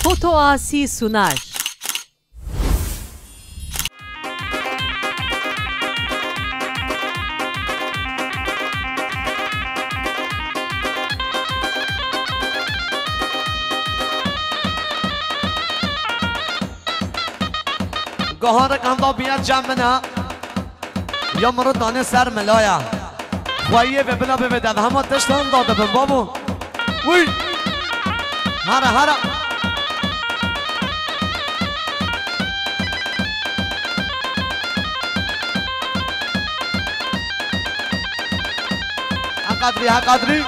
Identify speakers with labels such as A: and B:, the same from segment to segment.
A: Foto Asi sunar.
B: گهار کندا بیاد جمعنا یا مرو دانه سر ملایا خواییه به بلا ببدد همه تشتان داده بن بابو وی هره هره قدری ها قدری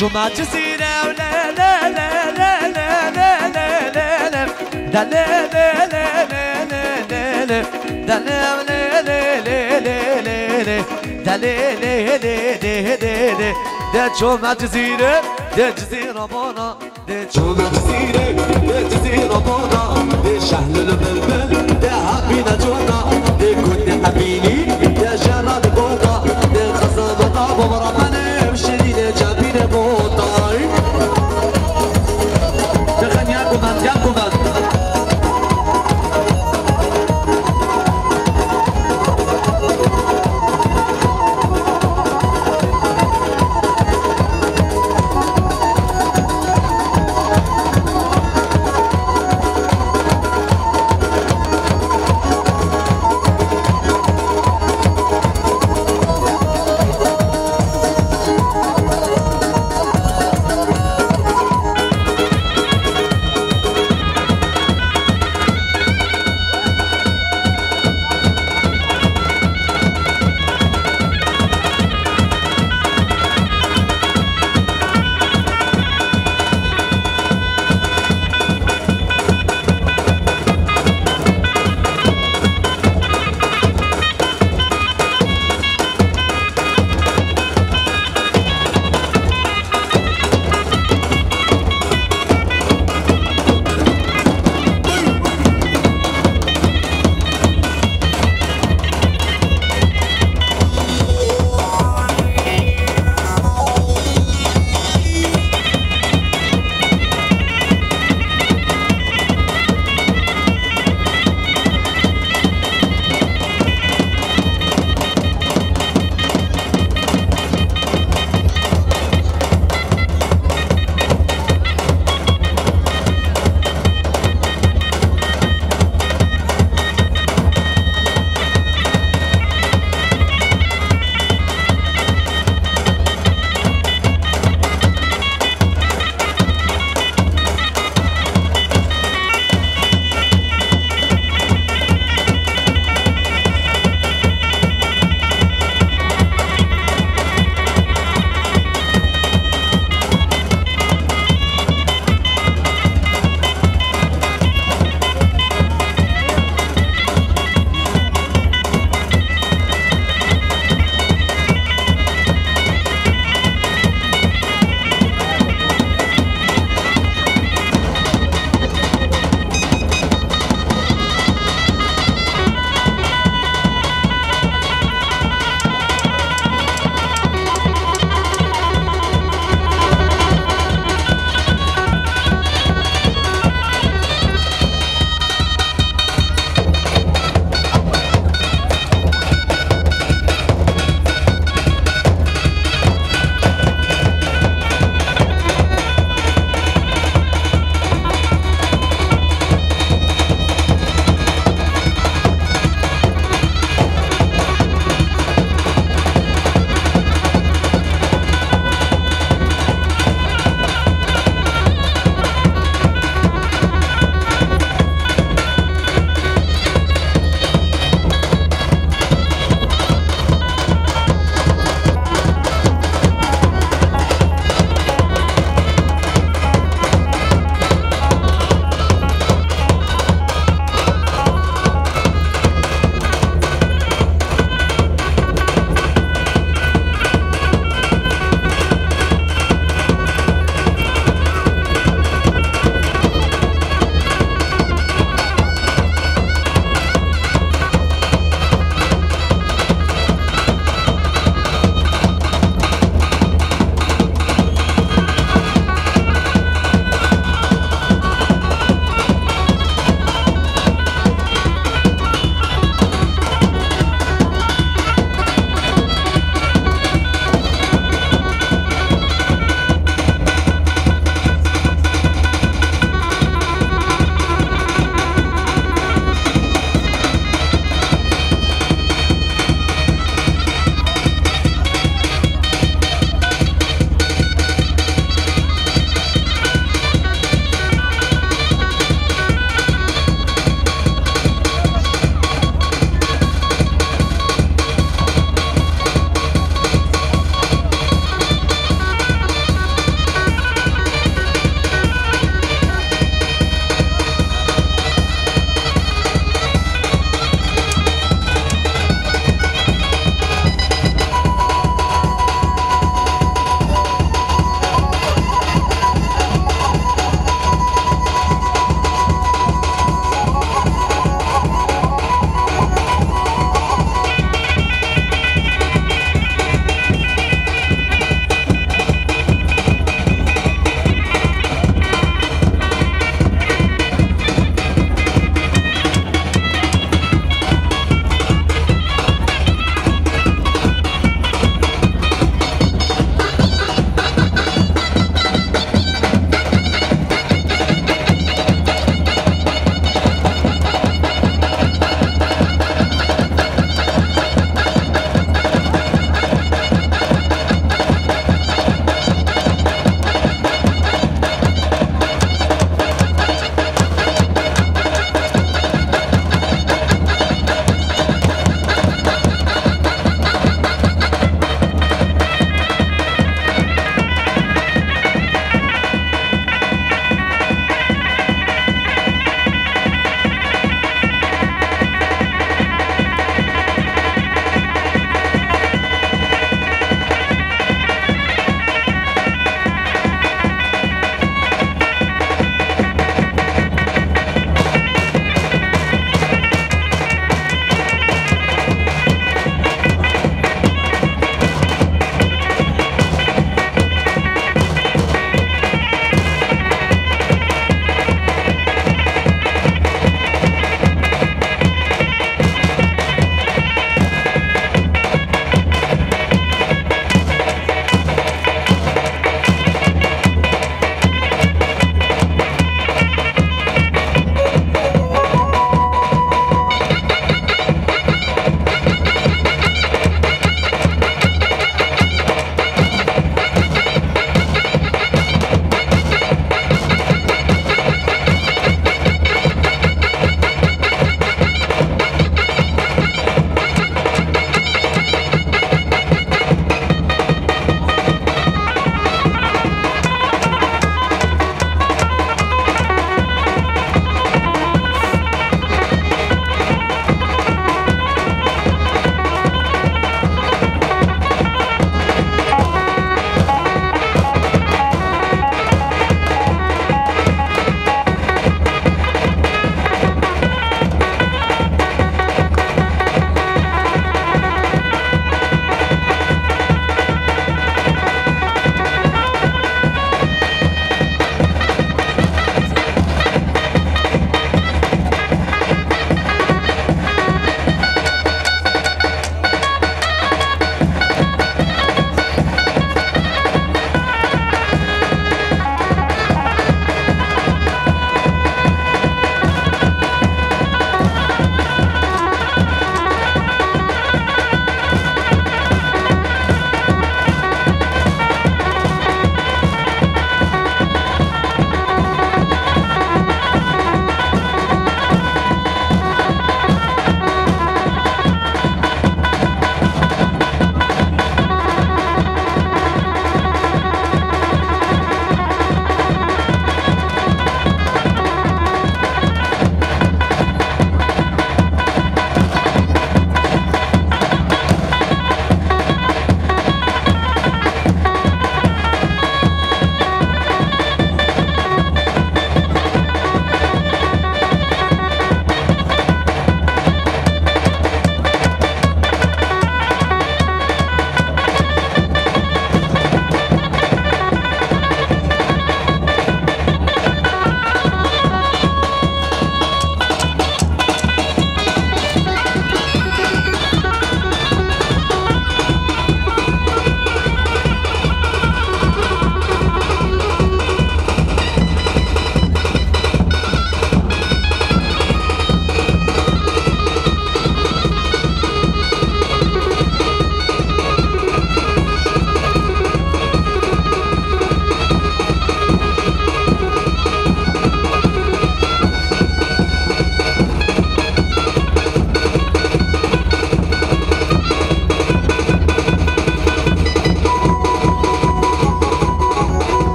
B: جمعة جزيرة ولا لا لا لا لا لا لا لا لا دا لا لا لا لا لا لا دا لا لا لا لا لا لا دا لا لا لا لا لا دا جمعة جزيرة دا جزيرة بانا دا جمعة جزيرة دا جزيرة بانا دا شهل البلبل دا حبينا جونا دا كنت حبيني دا جراد بوطا دا خزانة طابة ورمانة وشرينا جابينا بوطاي دخل يا كومان يا كومان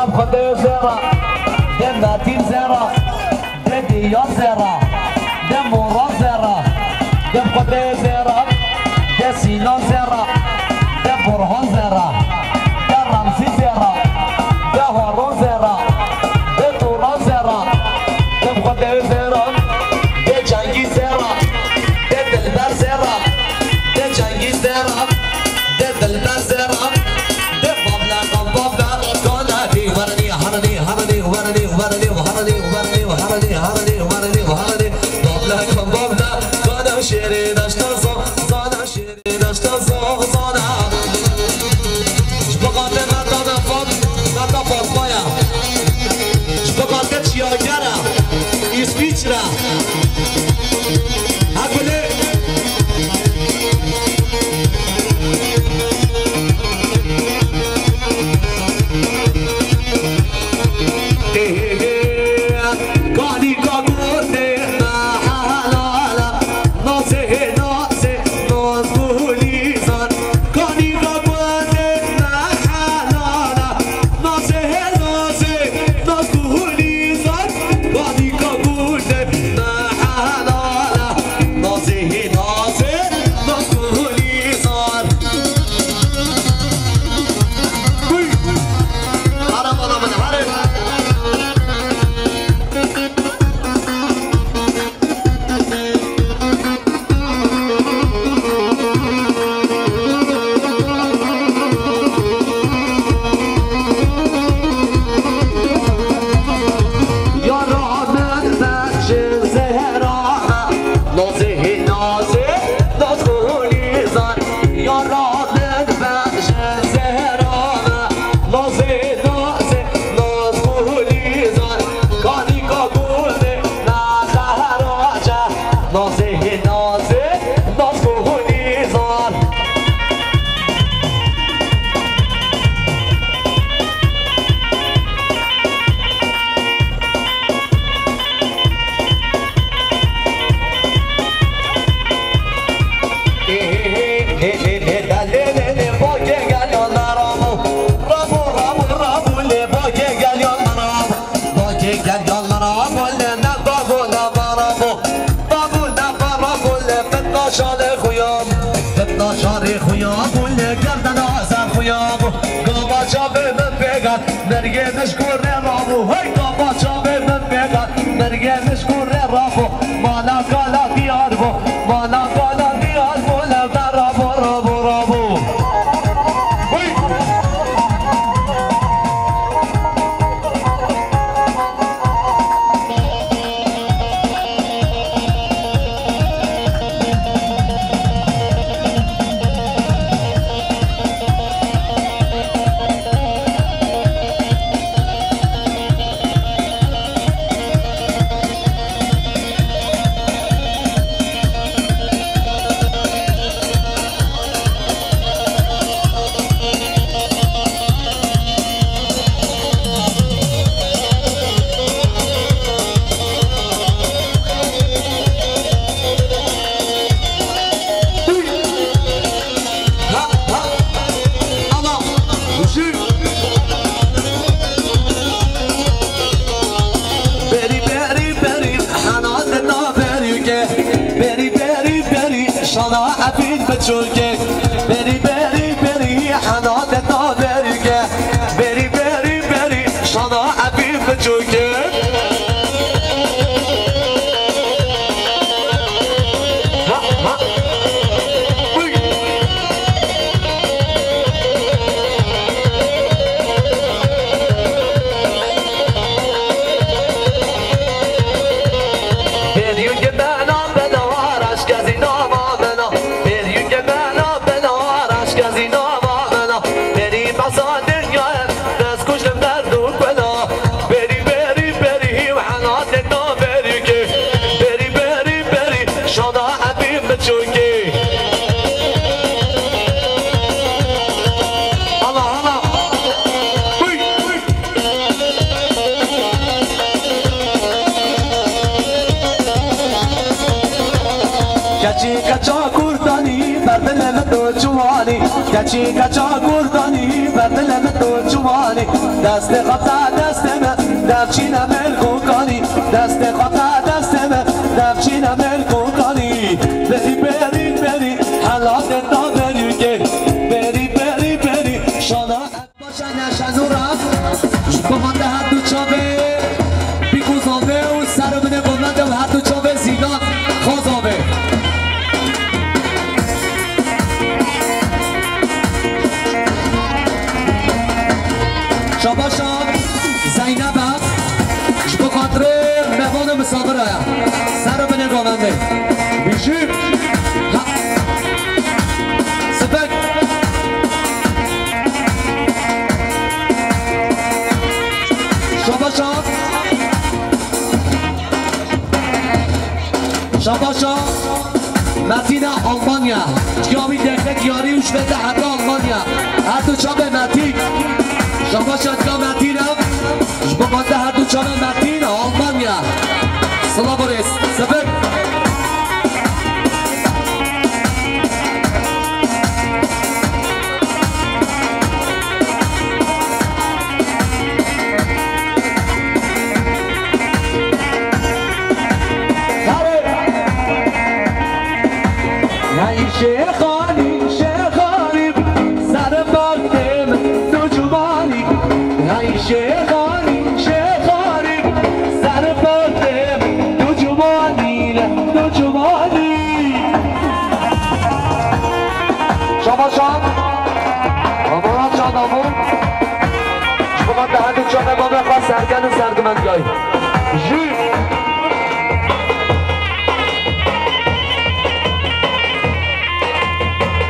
B: دم خده زرا دم ناتین زرا دم دیا زرا دم مورا زرا دم خده زرا دم سینا زرا دم برهان زرا دم رمزی زرا دم هارون زرا دم تورا زرا دم خده زرا دم جنگی زرا دم دلبر زرا دم جنگی زرا دم دلبر زرا دم بابلا بابلا گانادی ورنی هرنی هرنی ورنی ورنی ورنی ورنی ورنی هرنی ورنی ورنی بابلا بابلا گانا شیری داشتن زانا شیری داشتن زانا شبکات نتا فاطمایا شبکات چیاگرا اسپیچرا هکله گانی کاغوته محلالا نازه نازه نازگولی زن گانی کاغوته محلالا نازه نازه نازگولی زن گانی کاغوته محلالا نازه نازه نازگولی زن آرام آرام آرام مرگه مشکور رابو هی بابا چاوه من بگن مرگه مشکور رابو مالا کالا دیار بو مالا کالا دیار بو لبدا رابو رابو رابو شانا عبید بچوکه بری بری بری حنات نابرگه بری بری بری شانا عبید بچوکه Kacı kaça kurtani, berdele me doçu جوانی کچی کچا گردانی بدلم تو جوانی دست خطا دست من دفچینم الگوکانی دست خطا دست من دفچینم الگوکانی بری بری بری حالات دا بری که بری بری بری شانا باشن نشنورم بخونده هر دو چاوه بیگوزاوه و سر بینه بلنده و هر دو چاوه زیدان خوزاوه شاباشا زینب بخاطره مهمان مسافر آیا سر بینه گاننده بیشیم سپک شاباشا شاباشا متینا آلمانیا جیامی دقیقه دیاری اوش بده حتی آلمانیا هر دو چابه متین شاباشا جا متینم بگانده هر دو چابه متین آلمانیا سلابوریس سپک شیخانی شیخانی سر بردم دو جوانی های شیخانی شیخانی سر بردم دو جوانی دو جوانی شما شام آمون جان آمون شما دهد جان ما بخواه سرگن و سرگمندگاهی جی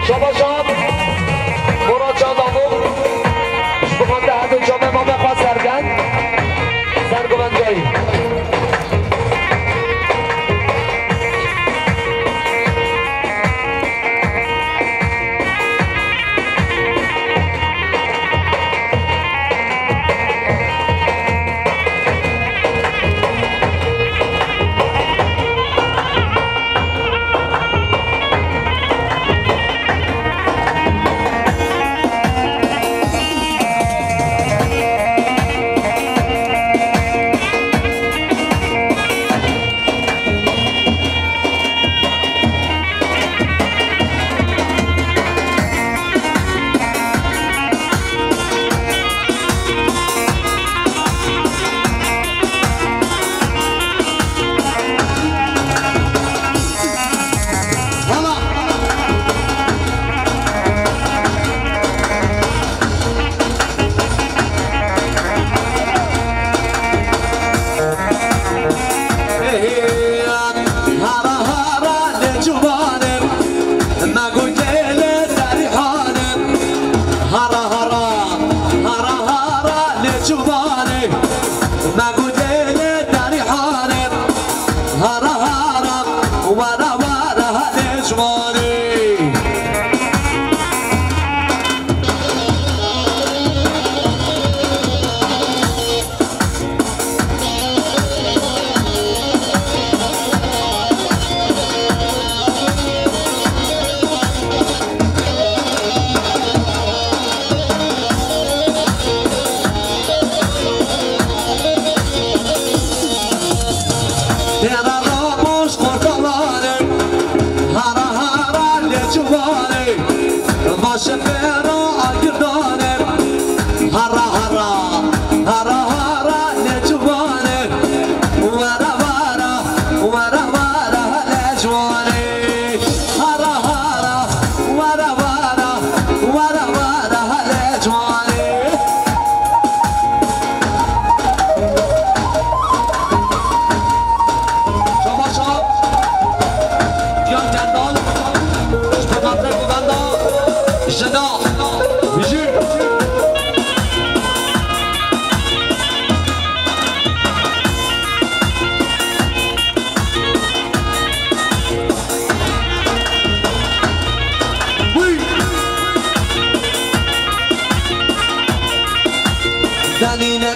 B: شاباشاب مراد آمون بخواد دهد جامعه ما بخواد سرگن سرگمند جایی
A: دلیل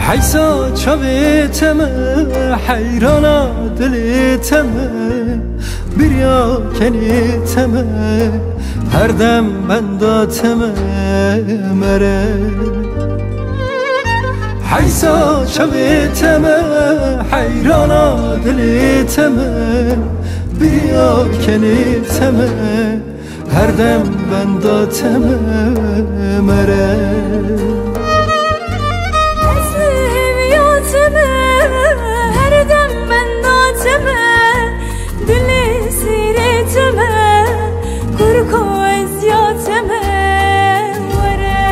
A: حیسا چاویتم حیرانا دلیتم بریا کنیتم هر دم بنداتم مره حیسا چاویتم حیرانا دلیتم بریا کنیتم هر دم بنداتم مره
C: هر دم بنداتمه دل سیرتمه کرکو ازیاتمه وره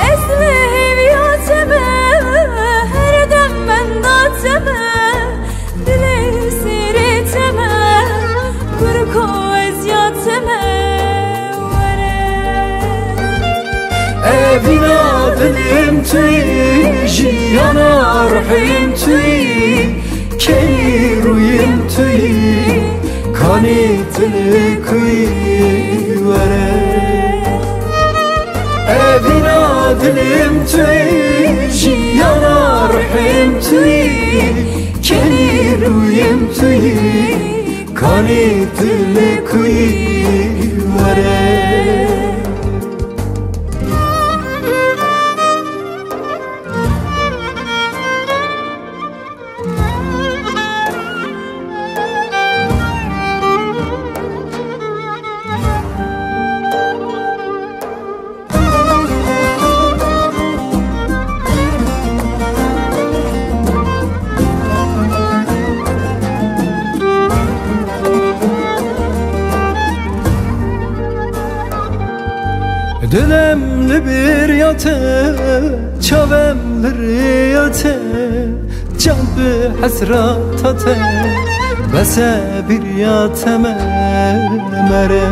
C: اسم هویاتمه هر دم بنداتمه دل سیرتمه کرکو ازیاتمه
A: بنا دلم توی جیانا روحیم توی کی رویم توی کانی دل کوی وره بنا دلم توی جیانا روحیم توی کی رویم توی کانی دل کوی وره دلم لبریاته چاوم لریاته جان به حسراتاته بس بریاتم مره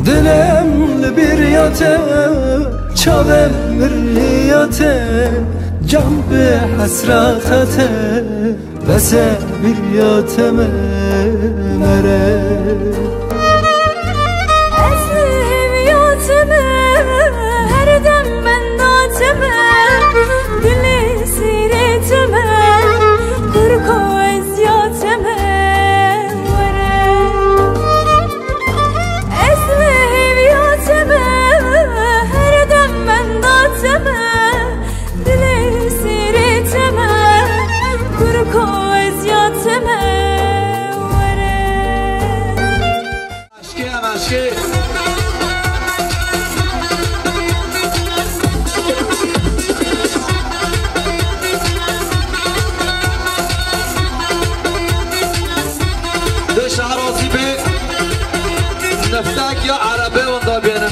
A: دلم لبریاته چاوم لریاته جان به حسراتاته بس بریاتم مره
C: هر دم بنداتمه دل سیرتمه کرکو ازیاتمه وره اسم هویاتمه هر دم بنداتمه دل سیرتمه کرکو ازیاتمه وره
B: عشقی هم عشقی نفتك يا عربي وانضبينا